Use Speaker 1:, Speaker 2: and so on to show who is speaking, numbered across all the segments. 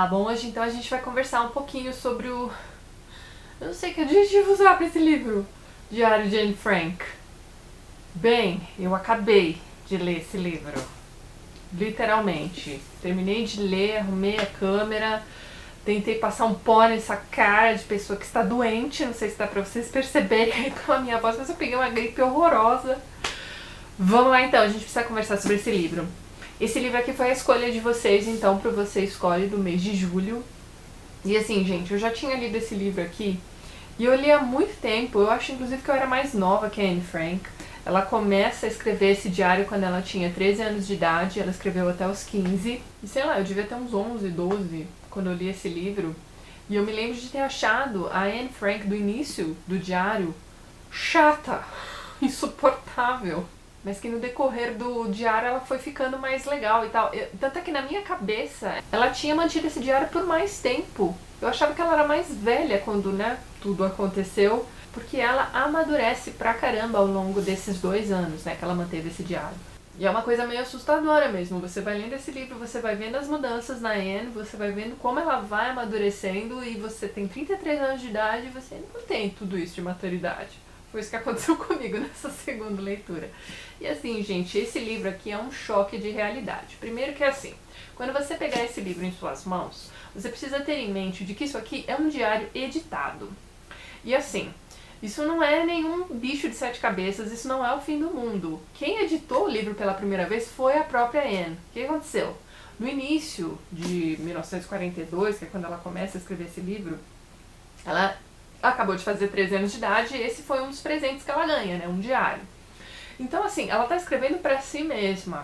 Speaker 1: Olá, bom, hoje então a gente vai conversar um pouquinho sobre o... Eu não sei que adjetivo usar para esse livro. Diário de Anne Frank. Bem, eu acabei de ler esse livro. Literalmente. Terminei de ler, arrumei a câmera, tentei passar um pó nessa cara de pessoa que está doente. Não sei se dá pra vocês perceberem aí pela minha voz, mas eu peguei uma gripe horrorosa. Vamos lá então, a gente precisa conversar sobre esse livro. Esse livro aqui foi a escolha de vocês, então, para Você Escolhe, do mês de julho. E assim, gente, eu já tinha lido esse livro aqui, e eu li há muito tempo. Eu acho, inclusive, que eu era mais nova que a Anne Frank. Ela começa a escrever esse diário quando ela tinha 13 anos de idade, ela escreveu até os 15. E sei lá, eu devia ter uns 11, 12 quando eu li esse livro. E eu me lembro de ter achado a Anne Frank do início do diário chata, insuportável. Mas que no decorrer do diário ela foi ficando mais legal e tal. Tanto é que na minha cabeça ela tinha mantido esse diário por mais tempo. Eu achava que ela era mais velha quando, né, tudo aconteceu. Porque ela amadurece pra caramba ao longo desses 2 anos, né, que ela manteve esse diário. E é uma coisa meio assustadora mesmo. Você vai lendo esse livro, você vai vendo as mudanças na Anne, você vai vendo como ela vai amadurecendo, e você tem 33 anos de idade e você não tem tudo isso de maturidade. Foi isso que aconteceu comigo nessa segunda leitura. E assim, gente, esse livro aqui é um choque de realidade. Primeiro que é assim, quando você pegar esse livro em suas mãos, você precisa ter em mente de que isso aqui é um diário editado. E assim, isso não é nenhum bicho de 7 cabeças, isso não é o fim do mundo. Quem editou o livro pela primeira vez foi a própria Anne. O que aconteceu? No início de 1942, que é quando ela começa a escrever esse livro, ela acabou de fazer 13 anos de idade, e esse foi um dos presentes que ela ganha, né? Um diário. Então, assim, ela tá escrevendo pra si mesma.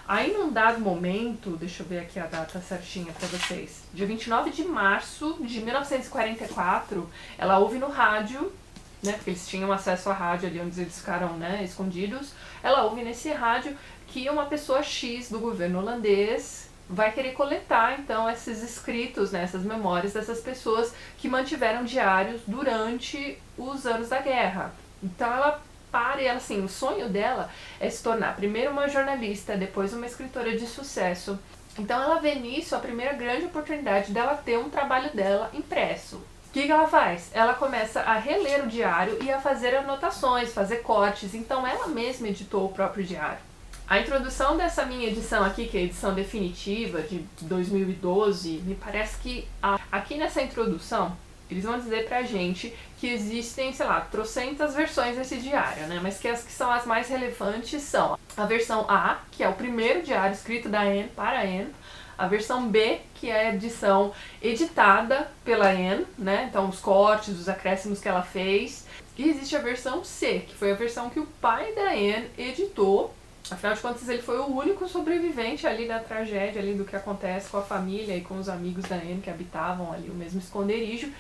Speaker 1: Aí, num dado momento, deixa eu ver aqui a data certinha pra vocês, dia 29 de março de 1944, ela ouve no rádio, né, porque eles tinham acesso à rádio ali onde eles ficaram, né, escondidos, ela ouve nesse rádio que uma pessoa X do governo holandês vai querer coletar, então, esses escritos, né, essas memórias dessas pessoas que mantiveram diários durante os anos da guerra. Então, ela para e ela, assim, o sonho dela é se tornar primeiro uma jornalista, depois uma escritora de sucesso. Então, ela vê nisso a primeira grande oportunidade dela ter um trabalho dela impresso. O que ela faz? Ela começa a reler o diário e a fazer anotações, fazer cortes. Então, ela mesma editou o próprio diário. A introdução dessa minha edição aqui, que é a edição definitiva de 2012, me parece que aqui nessa introdução eles vão dizer pra gente que existem, sei lá, trocentas versões desse diário, né? Mas que as que são as mais relevantes são a versão A, que é o primeiro diário escrito da Anne para a Anne, a versão B, que é a edição editada pela Anne, né? Então os cortes, os acréscimos que ela fez. E existe a versão C, que foi a versão que o pai da Anne editou. Afinal de contas, ele foi o único sobrevivente ali da tragédia, ali do que acontece com a família e com os amigos da Anne que habitavam ali o mesmo esconderijo.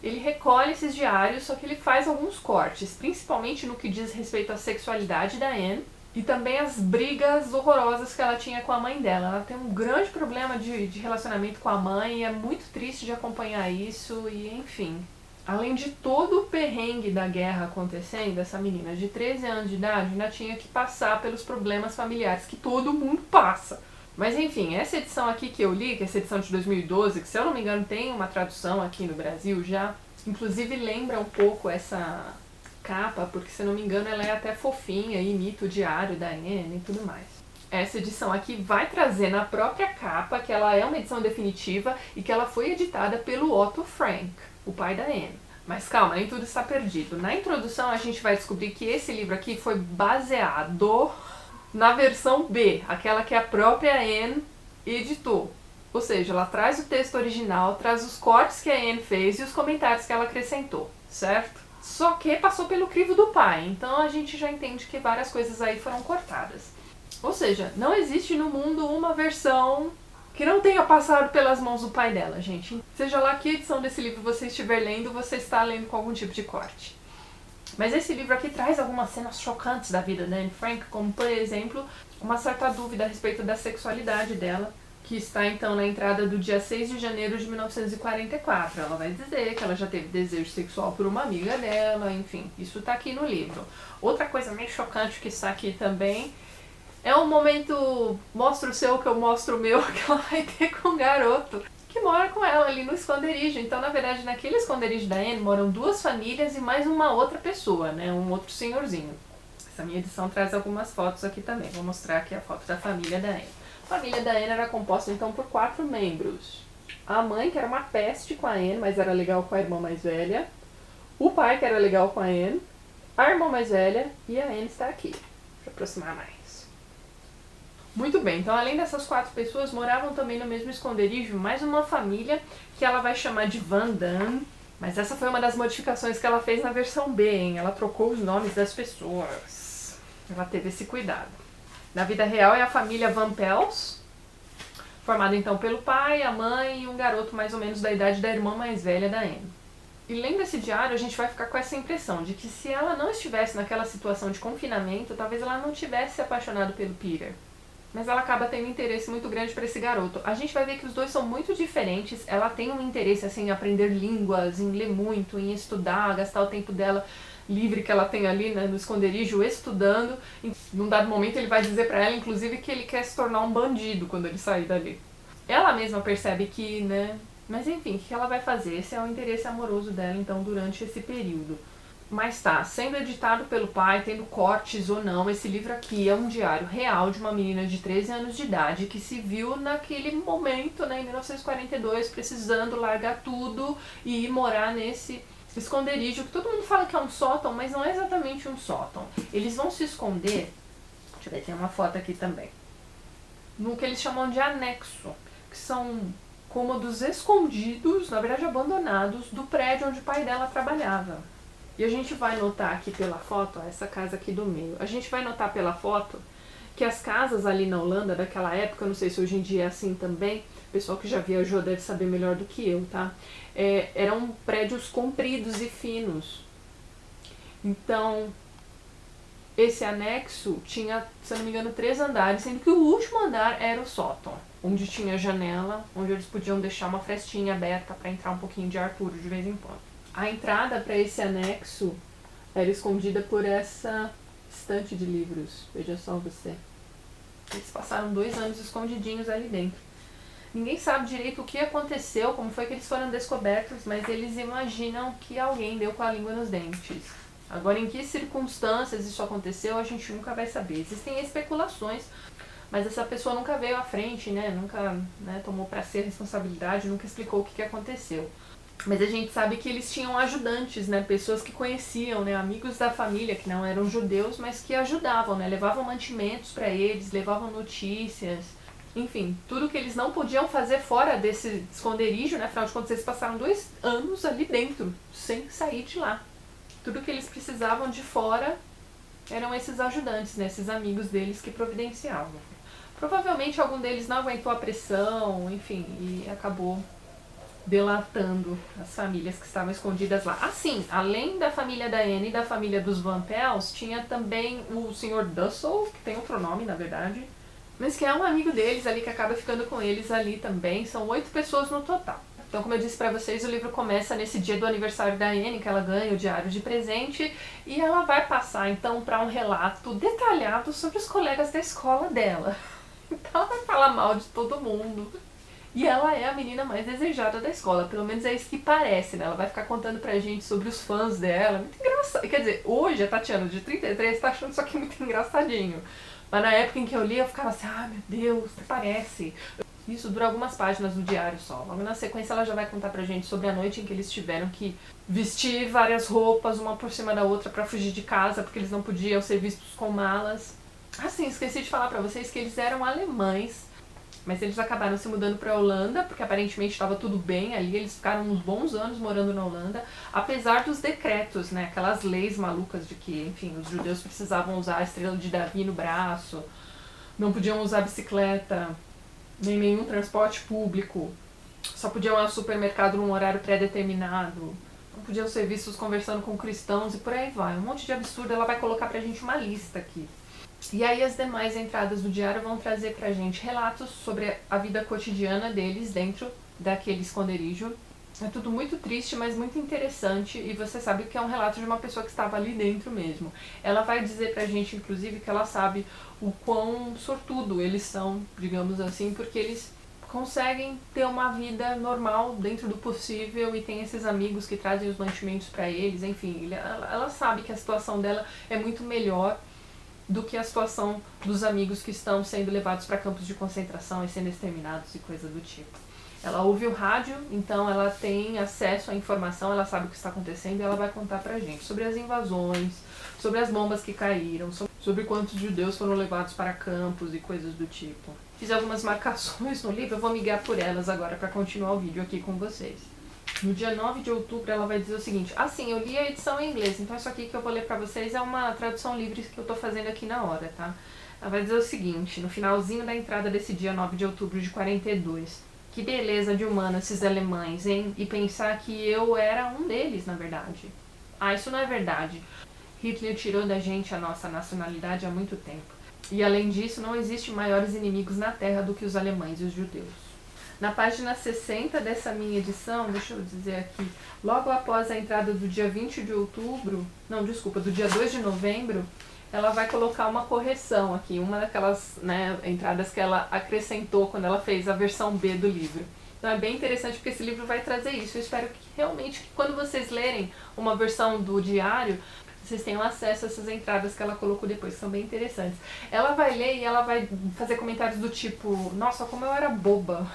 Speaker 1: Ele recolhe esses diários, só que ele faz alguns cortes, principalmente no que diz respeito à sexualidade da Anne e também as brigas horrorosas que ela tinha com a mãe dela. Ela tem um grande problema de relacionamento com a mãe e é muito triste de acompanhar isso e, enfim. Além de todo o perrengue da guerra acontecendo, essa menina de 13 anos de idade ainda tinha que passar pelos problemas familiares que todo mundo passa. Mas enfim, essa edição aqui que eu li, que é essa edição de 2012, que se eu não me engano tem uma tradução aqui no Brasil já, inclusive lembra um pouco essa capa, porque se eu não me engano ela é até fofinha, imita o diário da Anne e tudo mais. Essa edição aqui vai trazer na própria capa que ela é uma edição definitiva e que ela foi editada pelo Otto Frank, o pai da Anne. Mas calma, nem tudo está perdido. Na introdução a gente vai descobrir que esse livro aqui foi baseado na versão B, aquela que a própria Anne editou. Ou seja, ela traz o texto original, traz os cortes que a Anne fez e os comentários que ela acrescentou, certo? Só que passou pelo crivo do pai, então a gente já entende que várias coisas aí foram cortadas. Ou seja, não existe no mundo uma versão que não tenha passado pelas mãos do pai dela, gente. Seja lá que edição desse livro você estiver lendo, você está lendo com algum tipo de corte. Mas esse livro aqui traz algumas cenas chocantes da vida da Anne Frank, como, por exemplo, uma certa dúvida a respeito da sexualidade dela, que está então na entrada do dia 6 de janeiro de 1944. Ela vai dizer que ela já teve desejo sexual por uma amiga dela, enfim, isso está aqui no livro. Outra coisa meio chocante que está aqui também é um momento mostra o seu que eu mostro o meu que ela vai ter com o garoto. Que mora com ela ali no esconderijo. Então, na verdade, naquele esconderijo da Anne moram 2 famílias e mais uma outra pessoa, né? Um outro senhorzinho. Essa minha edição traz algumas fotos aqui também. Vou mostrar aqui a foto da família da Anne. A família da Anne era composta, então, por 4 membros. A mãe, que era uma peste com a Anne, mas era legal com a irmã mais velha. O pai, que era legal com a Anne. A irmã mais velha. E a Anne está aqui. Deixa eu aproximar mais. Muito bem, então além dessas 4 pessoas, moravam também no mesmo esconderijo mais uma família que ela vai chamar de Van Damme. Mas essa foi uma das modificações que ela fez na versão B, hein? Ela trocou os nomes das pessoas. Ela teve esse cuidado. Na vida real é a família Van Pels, formada então pelo pai, a mãe e um garoto mais ou menos da idade da irmã mais velha da Anne. E lendo esse diário, a gente vai ficar com essa impressão de que se ela não estivesse naquela situação de confinamento, talvez ela não tivesse se apaixonado pelo Peter. Mas ela acaba tendo um interesse muito grande por esse garoto. A gente vai ver que os dois são muito diferentes. Ela tem um interesse assim, em aprender línguas, em ler muito, em estudar, gastar o tempo dela livre que ela tem ali, né, no esconderijo, estudando. E num dado momento ele vai dizer pra ela, inclusive, que ele quer se tornar um bandido quando ele sair dali. Ela mesma percebe que, né... Mas enfim, o que ela vai fazer? Esse é o interesse amoroso dela, então, durante esse período. Mas tá, sendo editado pelo pai, tendo cortes ou não, esse livro aqui é um diário real de uma menina de 13 anos de idade que se viu naquele momento, né, em 1942, precisando largar tudo e ir morar nesse esconderijo, que todo mundo fala que é um sótão, mas não é exatamente um sótão. Eles vão se esconder, deixa eu ver, tem uma foto aqui também, no que eles chamam de anexo, que são cômodos escondidos, na verdade abandonados, do prédio onde o pai dela trabalhava. E a gente vai notar aqui pela foto, ó, essa casa aqui do meio, a gente vai notar pela foto que as casas ali na Holanda daquela época, não sei se hoje em dia é assim também, o pessoal que já viajou deve saber melhor do que eu, tá? Eram prédios compridos e finos. Então, esse anexo tinha, se eu não me engano, 3 andares, sendo que o último andar era o sótão, onde tinha janela, onde eles podiam deixar uma frestinha aberta para entrar um pouquinho de ar puro de vez em quando. A entrada para esse anexo era escondida por essa estante de livros. Veja só você. Eles passaram 2 anos escondidinhos ali dentro. Ninguém sabe direito o que aconteceu, como foi que eles foram descobertos, mas eles imaginam que alguém deu com a língua nos dentes. Agora, em que circunstâncias isso aconteceu, a gente nunca vai saber. Existem especulações, mas essa pessoa nunca veio à frente, né? Nunca, né, tomou para si a responsabilidade, nunca explicou o que aconteceu. Mas a gente sabe que eles tinham ajudantes, né? Pessoas que conheciam, né? Amigos da família, que não eram judeus, mas que ajudavam, né? Levavam mantimentos para eles, levavam notícias. Enfim, tudo que eles não podiam fazer fora desse esconderijo, né? Afinal de contas, eles passaram 2 anos ali dentro, sem sair de lá. Tudo que eles precisavam de fora eram esses ajudantes, né? Esses amigos deles que providenciavam. Provavelmente algum deles não aguentou a pressão, enfim, e acabou delatando as famílias que estavam escondidas lá. Assim, além da família da Anne e da família dos Van Pels, tinha também o Sr. Dussel, que tem outro nome, na verdade, mas que é um amigo deles ali, que acaba ficando com eles ali também. São 8 pessoas no total. Então, como eu disse pra vocês, o livro começa nesse dia do aniversário da Anne, que ela ganha o diário de presente, e ela vai passar, então, para um relato detalhado sobre os colegas da escola dela. Então, ela vai falar mal de todo mundo. E ela é a menina mais desejada da escola, pelo menos é isso que parece, né? Ela vai ficar contando pra gente sobre os fãs dela, muito engraçado. Quer dizer, hoje a Tatiana de 33 tá achando isso aqui muito engraçadinho. Mas na época em que eu li, eu ficava assim, ah, meu Deus, parece. Isso dura algumas páginas do diário só. Logo na sequência ela já vai contar pra gente sobre a noite em que eles tiveram que vestir várias roupas, uma por cima da outra, pra fugir de casa, porque eles não podiam ser vistos com malas. Ah, sim, esqueci de falar pra vocês que eles eram alemães, mas eles acabaram se mudando para a Holanda, porque aparentemente estava tudo bem ali, eles ficaram uns bons anos morando na Holanda, apesar dos decretos, né, aquelas leis malucas de que, enfim, os judeus precisavam usar a estrela de Davi no braço, não podiam usar bicicleta, nem nenhum transporte público, só podiam ir ao supermercado num horário pré-determinado, não podiam ser vistos conversando com cristãos e por aí vai. Um monte de absurdo. Ela vai colocar pra gente uma lista aqui. E aí as demais entradas do diário vão trazer pra gente relatos sobre a vida cotidiana deles dentro daquele esconderijo. É tudo muito triste, mas muito interessante, e você sabe que é um relato de uma pessoa que estava ali dentro mesmo. Ela vai dizer pra gente, inclusive, que ela sabe o quão sortudo eles são, digamos assim, porque eles conseguem ter uma vida normal dentro do possível e tem esses amigos que trazem os mantimentos para eles, enfim, ela sabe que a situação dela é muito melhor do que a situação dos amigos que estão sendo levados para campos de concentração e sendo exterminados e coisa do tipo. Ela ouve o rádio, então ela tem acesso à informação, ela sabe o que está acontecendo e ela vai contar pra gente sobre as invasões, sobre as bombas que caíram, sobre quantos judeus foram levados para campos e coisas do tipo. Fiz algumas marcações no livro, eu vou migrar por elas agora para continuar o vídeo aqui com vocês. No dia 9 de outubro ela vai dizer o seguinte: sim, eu li a edição em inglês, então isso aqui que eu vou ler pra vocês é uma tradução livre que eu tô fazendo aqui na hora, tá? Ela vai dizer o seguinte, no finalzinho da entrada desse dia 9 de outubro de 42. Que beleza de humano esses alemães, hein? E pensar que eu era um deles, na verdade. Isso não é verdade. Hitler tirou da gente a nossa nacionalidade há muito tempo. E além disso, não existe maiores inimigos na Terra do que os alemães e os judeus. Na página 60 dessa minha edição, deixa eu dizer aqui, logo após a entrada do dia 20 de outubro, não, desculpa, do dia 2 de novembro, ela vai colocar uma correção aqui, uma daquelas, né, entradas que ela acrescentou quando ela fez a versão B do livro. Então é bem interessante porque esse livro vai trazer isso. Eu espero que realmente, quando vocês lerem uma versão do diário, vocês tenham acesso a essas entradas que ela colocou depois, que são bem interessantes. Ela vai ler e ela vai fazer comentários do tipo, nossa, como eu era boba,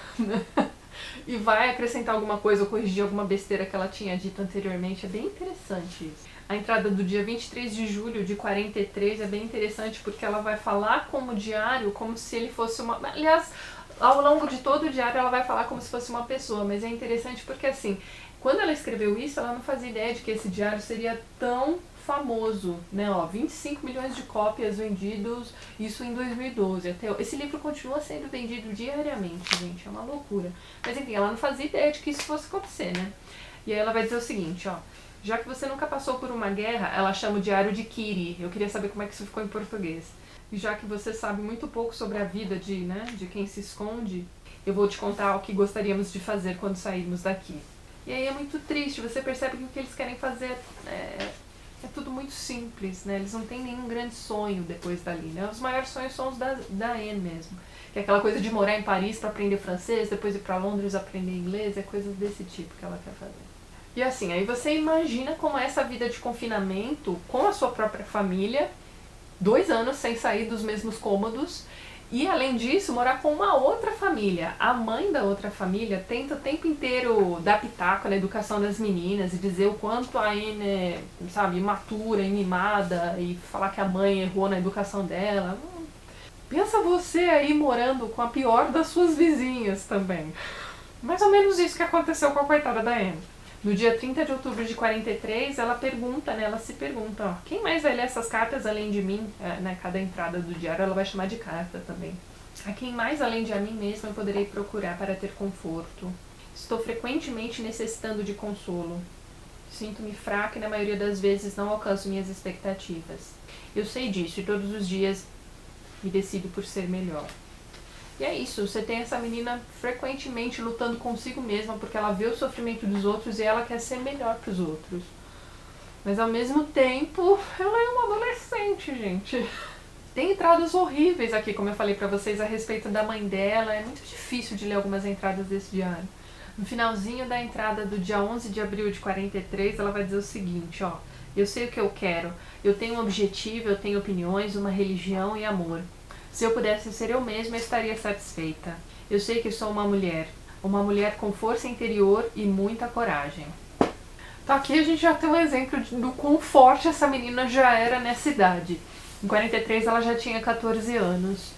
Speaker 1: e vai acrescentar alguma coisa ou corrigir alguma besteira que ela tinha dito anteriormente. É bem interessante isso. A entrada do dia 23 de julho de 43 é bem interessante porque ela vai falar como diário, como se ele fosse uma... Aliás, ao longo de todo o diário ela vai falar como se fosse uma pessoa, mas é interessante porque assim, quando ela escreveu isso, ela não fazia ideia de que esse diário seria tão famoso, né? 25 milhões de cópias vendidos, isso em 2012. Esse livro continua sendo vendido diariamente, gente, é uma loucura. Mas enfim, ela não fazia ideia de que isso fosse acontecer, né? E aí ela vai dizer o seguinte, já que você nunca passou por uma guerra, ela chama o diário de Kiri. Eu queria saber como é que isso ficou em português. E já que você sabe muito pouco sobre a vida de quem se esconde, eu vou te contar o que gostaríamos de fazer quando sairmos daqui. E aí é muito triste, você percebe que o que eles querem fazer é tudo muito simples, né? Eles não têm nenhum grande sonho depois dali, né? Os maiores sonhos são os da Anne mesmo. Que é aquela coisa de morar em Paris para aprender francês, depois ir para Londres aprender inglês, é coisas desse tipo que ela quer fazer. E assim, aí você imagina como é essa vida de confinamento com a sua própria família, 2 anos sem sair dos mesmos cômodos, e além disso, morar com uma outra família. A mãe da outra família tenta o tempo inteiro dar pitaco na educação das meninas e dizer o quanto a Anne é, sabe, imatura e mimada, e falar que a mãe errou na educação dela. Pensa você aí morando com a pior das suas vizinhas também. Mais ou menos isso que aconteceu com a coitada da Anne. No dia 30 de outubro de 43, ela se pergunta, quem mais vai ler essas cartas além de mim? Cada entrada do diário ela vai chamar de carta também. A quem mais além de a mim mesma eu poderei procurar para ter conforto? Estou frequentemente necessitando de consolo. Sinto-me fraca e na maioria das vezes não alcanço minhas expectativas. Eu sei disso e todos os dias me decido por ser melhor. E é isso, você tem essa menina frequentemente lutando consigo mesma porque ela vê o sofrimento dos outros e ela quer ser melhor para os outros. Mas ao mesmo tempo, ela é uma adolescente, gente. Tem entradas horríveis aqui, como eu falei pra vocês, a respeito da mãe dela. É muito difícil de ler algumas entradas desse diário. No finalzinho da entrada do dia 11 de abril de 43, ela vai dizer o seguinte, eu sei o que eu quero, eu tenho um objetivo, eu tenho opiniões, uma religião e amor. Se eu pudesse ser eu mesma, eu estaria satisfeita. Eu sei que sou uma mulher com força interior e muita coragem. Então aqui a gente já tem um exemplo do quão forte essa menina já era nessa idade. Em 43 ela já tinha 14 anos.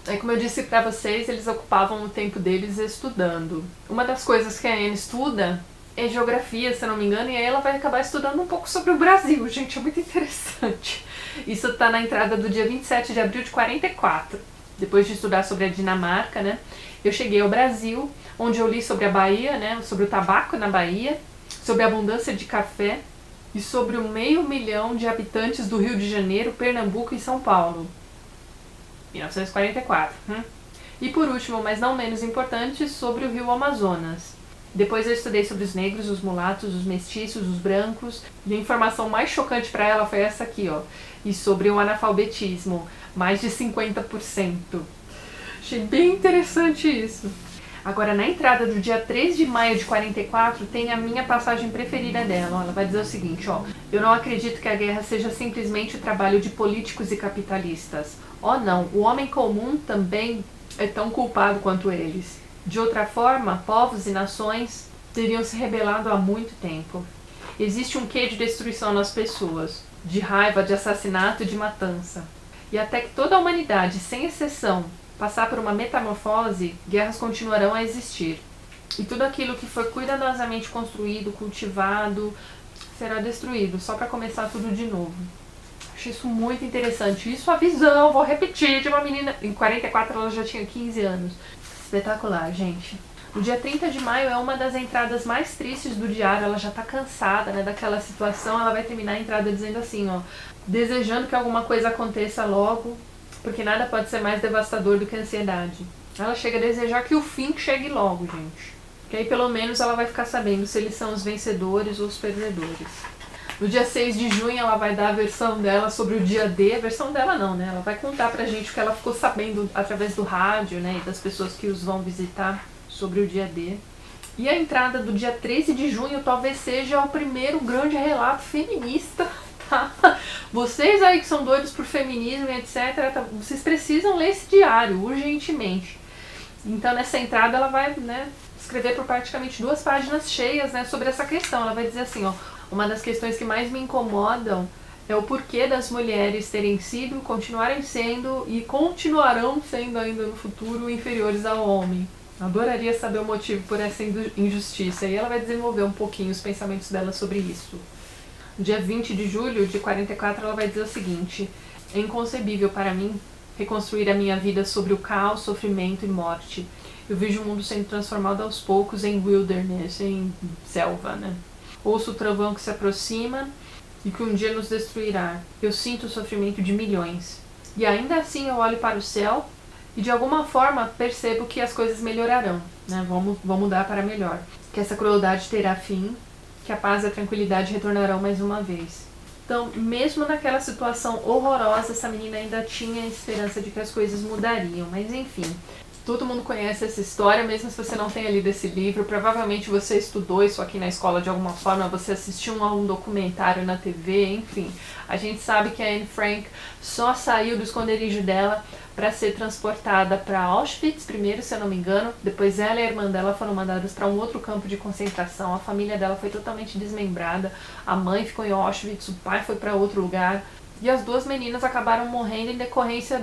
Speaker 1: Aí, como eu disse pra vocês, eles ocupavam o tempo deles estudando. Uma das coisas que a Anne estuda é geografia, se eu não me engano, e aí ela vai acabar estudando um pouco sobre o Brasil. Gente, é muito interessante. Isso tá na entrada do dia 27 de abril de 44. Depois de estudar sobre a Dinamarca, né, eu cheguei ao Brasil, onde eu li sobre a Bahia, né, sobre o tabaco na Bahia, sobre a abundância de café e sobre o 500 mil de habitantes do Rio de Janeiro, Pernambuco e São Paulo. 1944. E por último, mas não menos importante, sobre o Rio Amazonas. Depois eu estudei sobre os negros, os mulatos, os mestiços, os brancos. E a informação mais chocante para ela foi essa aqui, E sobre o analfabetismo, mais de 50%. Achei bem interessante isso. Agora, na entrada do dia 3 de maio de 44, tem a minha passagem preferida dela. Ela vai dizer o seguinte, ó: eu não acredito que a guerra seja simplesmente o trabalho de políticos e capitalistas. Oh não, o homem comum também é tão culpado quanto eles. De outra forma, povos e nações teriam se rebelado há muito tempo. Existe um quê de destruição nas pessoas, de raiva, de assassinato e de matança. E até que toda a humanidade, sem exceção, passar por uma metamorfose, guerras continuarão a existir. E tudo aquilo que foi cuidadosamente construído, cultivado, será destruído, só para começar tudo de novo. Acho isso muito interessante. Isso a visão, vou repetir, de uma menina... Em 44 ela já tinha 15 anos. Espetacular, gente. O dia 30 de maio é uma das entradas mais tristes do diário. Ela já tá cansada, né, daquela situação. Ela vai terminar a entrada dizendo assim, ó: desejando que alguma coisa aconteça logo, porque nada pode ser mais devastador do que a ansiedade. Ela chega a desejar que o fim chegue logo, gente. Que aí pelo menos ela vai ficar sabendo se eles são os vencedores ou os perdedores. No dia 6 de junho ela vai dar a versão dela sobre o dia D. A versão dela não, né? Ela vai contar pra gente o que ela ficou sabendo através do rádio, né? E das pessoas que os vão visitar sobre o dia D. E a entrada do dia 13 de junho talvez seja o primeiro grande relato feminista, tá? Vocês aí que são doidos por feminismo e etc, tá? Vocês precisam ler esse diário urgentemente. Então nessa entrada ela vai, né, escrever por praticamente 2 páginas cheias, né, sobre essa questão. Ela vai dizer assim, ó: uma das questões que mais me incomodam é o porquê das mulheres terem sido, continuarem sendo e continuarão sendo ainda no futuro inferiores ao homem. Adoraria saber o motivo por essa injustiça. E ela vai desenvolver um pouquinho os pensamentos dela sobre isso. No dia 20 de julho de 44 ela vai dizer o seguinte: é inconcebível para mim reconstruir a minha vida sobre o caos, sofrimento e morte. Eu vejo o mundo sendo transformado aos poucos em wilderness, em selva, né? Ouço o trovão que se aproxima e que um dia nos destruirá. Eu sinto o sofrimento de milhões. E ainda assim eu olho para o céu e de alguma forma percebo que as coisas melhorarão, né? Vão mudar para melhor. Que essa crueldade terá fim, que a paz e a tranquilidade retornarão mais uma vez. Então, mesmo naquela situação horrorosa, essa menina ainda tinha a esperança de que as coisas mudariam. Mas enfim, todo mundo conhece essa história, mesmo se você não tenha lido esse livro. Provavelmente você estudou isso aqui na escola de alguma forma, você assistiu a um documentário na TV, enfim. A gente sabe que a Anne Frank só saiu do esconderijo dela para ser transportada para Auschwitz primeiro, se eu não me engano. Depois ela e a irmã dela foram mandadas para um outro campo de concentração. A família dela foi totalmente desmembrada. A mãe ficou em Auschwitz, o pai foi para outro lugar. E as 2 meninas acabaram morrendo em decorrência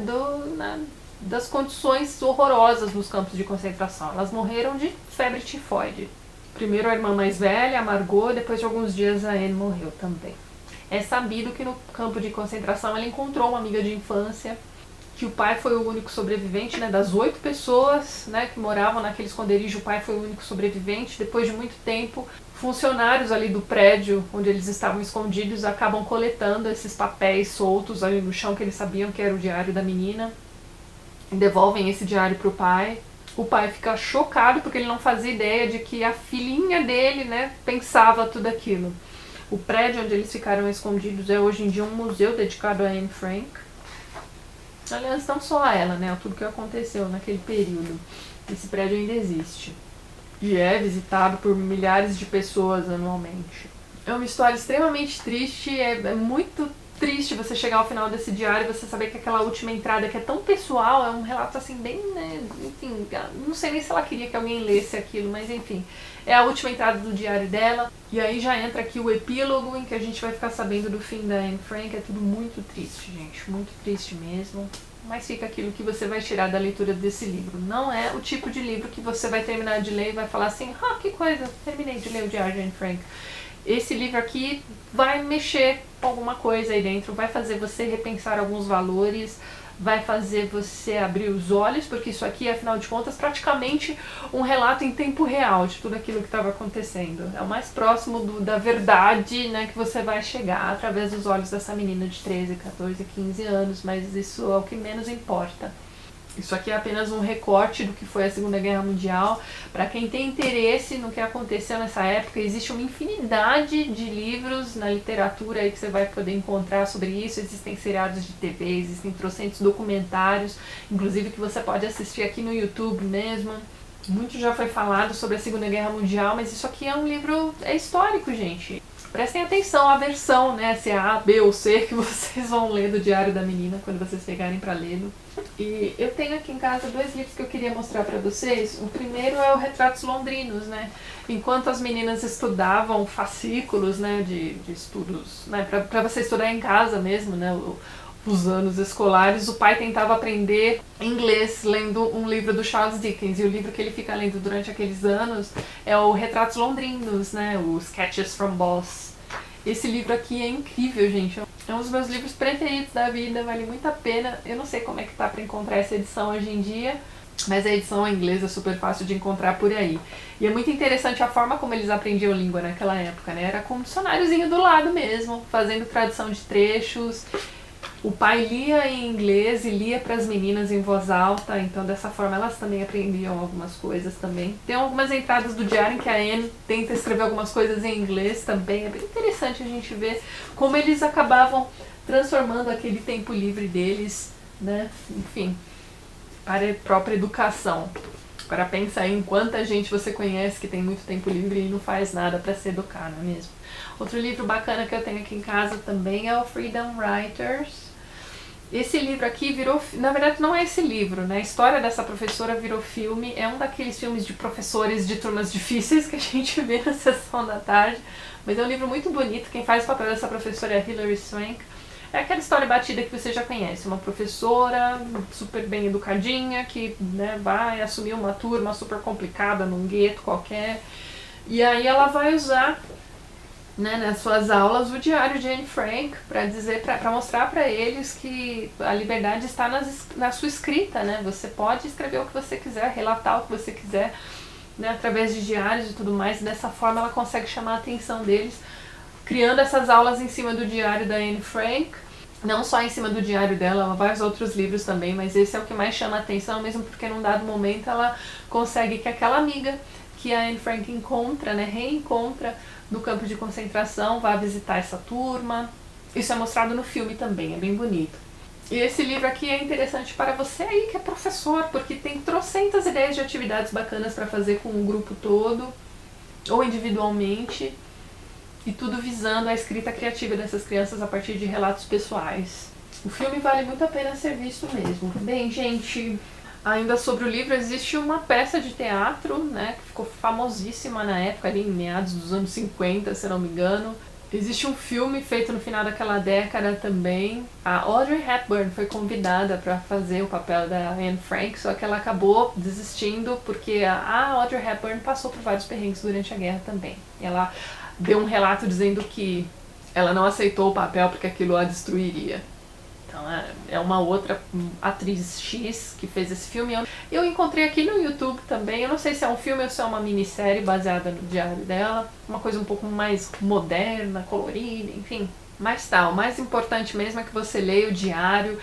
Speaker 1: das condições horrorosas nos campos de concentração. Elas morreram de febre tifoide. Primeiro a irmã mais velha, a Margot, depois de alguns dias a Anne morreu também. É sabido que no campo de concentração ela encontrou uma amiga de infância, que o pai foi o único sobrevivente, né, das 8 pessoas, né, que moravam naquele esconderijo. O pai foi o único sobrevivente. Depois de muito tempo, funcionários ali do prédio onde eles estavam escondidos acabam coletando esses papéis soltos ali no chão, que eles sabiam que era o diário da menina, e devolvem esse diário para o pai. O pai fica chocado porque ele não fazia ideia de que a filhinha dele, né, pensava tudo aquilo. O prédio onde eles ficaram escondidos é hoje em dia um museu dedicado a Anne Frank. Aliás, não só a ela, né? Tudo que aconteceu naquele período. Esse prédio ainda existe. E é visitado por milhares de pessoas anualmente. É uma história extremamente triste. É muito triste você chegar ao final desse diário e você saber que aquela última entrada, que é tão pessoal, é um relato assim bem, né, enfim, não sei nem se ela queria que alguém lesse aquilo, mas enfim, é a última entrada do diário dela. E aí já entra aqui o epílogo, em que a gente vai ficar sabendo do fim da Anne Frank. É tudo muito triste, gente, muito triste mesmo. Mas fica aquilo que você vai tirar da leitura desse livro. Não é o tipo de livro que você vai terminar de ler e vai falar assim: ah, que coisa, terminei de ler o diário de Anne Frank. Esse livro aqui vai mexer com alguma coisa aí dentro, vai fazer você repensar alguns valores, vai fazer você abrir os olhos, porque isso aqui, afinal de contas, praticamente um relato em tempo real de tudo aquilo que estava acontecendo. É o mais próximo da verdade, né, que você vai chegar através dos olhos dessa menina de 13, 14, 15 anos, mas isso é o que menos importa. Isso aqui é apenas um recorte do que foi a Segunda Guerra Mundial. Para quem tem interesse no que aconteceu nessa época, existe uma infinidade de livros na literatura aí que você vai poder encontrar sobre isso. Existem seriados de TV, existem trocentos documentários, inclusive que você pode assistir aqui no YouTube mesmo. Muito já foi falado sobre a Segunda Guerra Mundial, mas isso aqui é um livro histórico, gente. Prestem atenção à versão, né, se é A, B ou C, que vocês vão ler do Diário da Menina quando vocês pegarem para lê-lo. E eu tenho aqui em casa 2 livros que eu queria mostrar para vocês. O primeiro é o Retratos Londrinos, né? Enquanto as meninas estudavam fascículos, né, de estudos, né, para você estudar em casa mesmo, né, os anos escolares, o pai tentava aprender inglês lendo um livro do Charles Dickens, e o livro que ele fica lendo durante aqueles anos é o Retratos Londrinos, né, o Sketches from Boz. Esse livro aqui é incrível, gente, é um dos meus livros preferidos da vida, vale muito a pena. Eu não sei como é que tá para encontrar essa edição hoje em dia, mas a edição em inglês é super fácil de encontrar por aí. E é muito interessante a forma como eles aprendiam língua naquela época, né, era com um dicionáriozinho do lado mesmo, fazendo tradução de trechos. O pai lia em inglês e lia para as meninas em voz alta, então dessa forma elas também aprendiam algumas coisas também. Tem algumas entradas do diário em que a Anne tenta escrever algumas coisas em inglês também. É bem interessante a gente ver como eles acabavam transformando aquele tempo livre deles, né, enfim, para a própria educação. Agora pensa aí em quanta gente você conhece que tem muito tempo livre e não faz nada para se educar, não é mesmo? Outro livro bacana que eu tenho aqui em casa também é o Freedom Writers. Esse livro aqui virou, na verdade não é esse livro, né? A história dessa professora virou filme, é um daqueles filmes de professores de turmas difíceis que a gente vê na sessão da tarde, mas é um livro muito bonito. Quem faz o papel dessa professora é a Hilary Swank. É aquela história batida que você já conhece, uma professora super bem educadinha que, né, vai assumir uma turma super complicada num gueto qualquer, e aí ela vai usar, né, nas suas aulas o diário de Anne Frank para dizer, para mostrar para eles que a liberdade está na sua escrita, né? Você pode escrever o que você quiser, relatar o que você quiser, né, através de diários e tudo mais, e dessa forma ela consegue chamar a atenção deles, criando essas aulas em cima do diário da Anne Frank, não só em cima do diário dela, ela vários outros livros também, mas esse é o que mais chama a atenção, mesmo porque num dado momento ela consegue que aquela amiga que a Anne Frank encontra, né, reencontra no campo de concentração, vá visitar essa turma. Isso é mostrado no filme também, é bem bonito. E esse livro aqui é interessante para você aí que é professor, porque tem trocentas ideias de atividades bacanas para fazer com o grupo todo, ou individualmente, e tudo visando a escrita criativa dessas crianças a partir de relatos pessoais. O filme vale muito a pena ser visto mesmo. Bem, gente, ainda sobre o livro, existe uma peça de teatro, né, que ficou famosíssima na época, ali em meados dos anos 50, se não me engano. Existe um filme feito no final daquela década também. A Audrey Hepburn foi convidada para fazer o papel da Anne Frank, só que ela acabou desistindo porque a Audrey Hepburn passou por vários perrengues durante a guerra também. Ela deu um relato dizendo que ela não aceitou o papel porque aquilo a destruiria. Então é uma outra atriz X que fez esse filme. Eu encontrei aqui no YouTube também, eu não sei se é um filme ou se é uma minissérie baseada no diário dela, uma coisa um pouco mais moderna, colorida, enfim. Mas tá, o mais importante mesmo é que você leia o diário.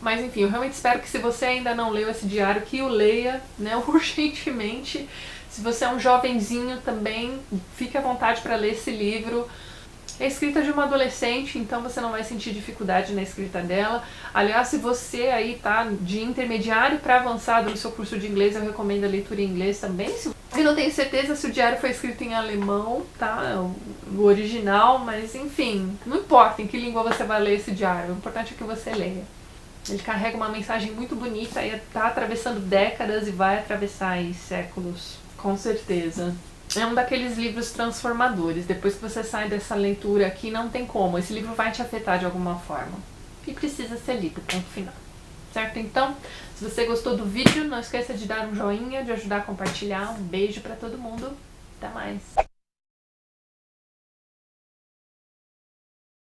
Speaker 1: Mas enfim, eu realmente espero que se você ainda não leu esse diário, que o leia, né, urgentemente. Se você é um jovenzinho também, fique à vontade para ler esse livro. É escrita de uma adolescente, então você não vai sentir dificuldade na escrita dela. Aliás, se você aí tá de intermediário para avançado no seu curso de inglês, eu recomendo a leitura em inglês também. Eu não tenho certeza se o diário foi escrito em alemão, tá? O original, mas enfim, não importa em que língua você vai ler esse diário, o importante é que você leia. Ele carrega uma mensagem muito bonita e tá atravessando décadas e vai atravessar aí séculos, com certeza. É um daqueles livros transformadores. Depois que você sai dessa leitura aqui, não tem como. Esse livro vai te afetar de alguma forma. E precisa ser lido, ponto final. Certo? Então, se você gostou do vídeo, não esqueça de dar um joinha, de ajudar a compartilhar. Um beijo pra todo mundo. Até mais.